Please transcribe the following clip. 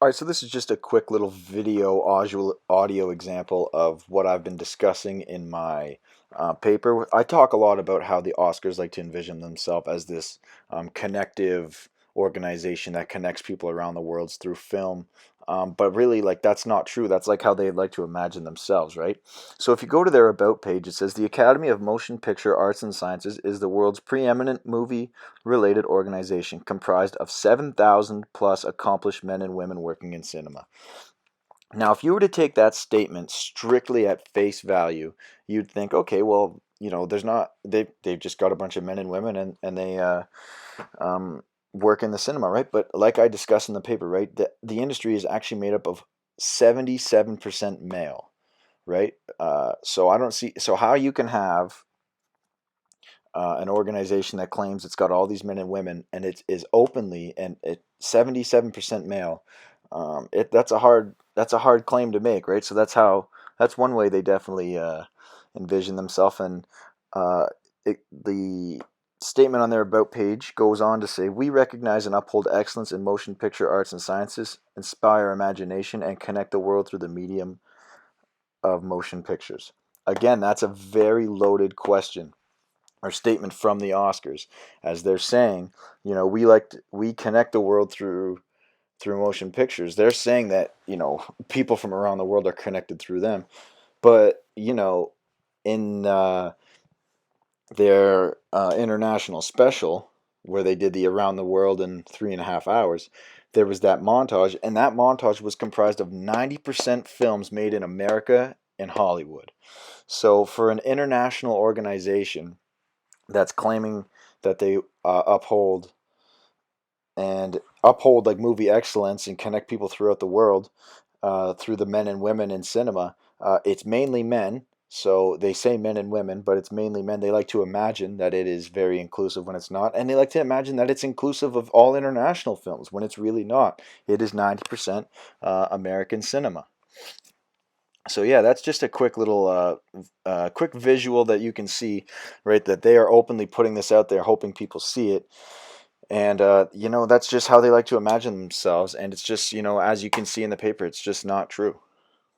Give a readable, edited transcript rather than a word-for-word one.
All right, so this is just a quick little video audio example of what I've been discussing in my paper. I talk a lot about how the Oscars like to envision themselves as this connective organization that connects people around the world through film. But really, like that's not true. That's like how they like to imagine themselves, right? So if you go to their About page, it says the Academy of Motion Picture Arts and Sciences is the world's preeminent movie-related organization comprised of 7,000 plus accomplished men and women working in cinema. Now, if you were to take that statement strictly at face value, you'd think, okay, well, there's not they've just got a bunch of men and women and they um, work in the cinema, right? But like I discussed in the paper, right, the industry is actually made up of 77% male, right? So I don't see so how you can have an organization that claims it's got all these men and women and it is openly and it 77% male. That's a hard claim to make, right? So that's one way they definitely envision themselves. And uh, the statement on their About page goes on to say, we recognize and uphold excellence in motion picture arts and sciences, inspire imagination, and connect the world through the medium of motion pictures. Again, that's a very loaded question or statement from the Oscars, as they're saying, we connect the world through motion pictures. They're saying that people from around the world are connected through them, but in their international special where they did the around the world in 3.5 hours, there was that montage, and that montage was comprised of 90% films made in America and Hollywood. So for an international organization that's claiming that they uphold like movie excellence and connect people throughout the world through the men and women in cinema. It's mainly men, so they say men and women, but it's mainly men. They like to imagine that it is very inclusive when it's not, and they like to imagine that it's inclusive of all international films when it's really not. It is 90% American cinema. So yeah, that's just a quick little quick visual that you can see, right? That they are openly putting this out there, hoping people see it. And that's just how they like to imagine themselves. And it's just, as you can see in the paper, it's just not true.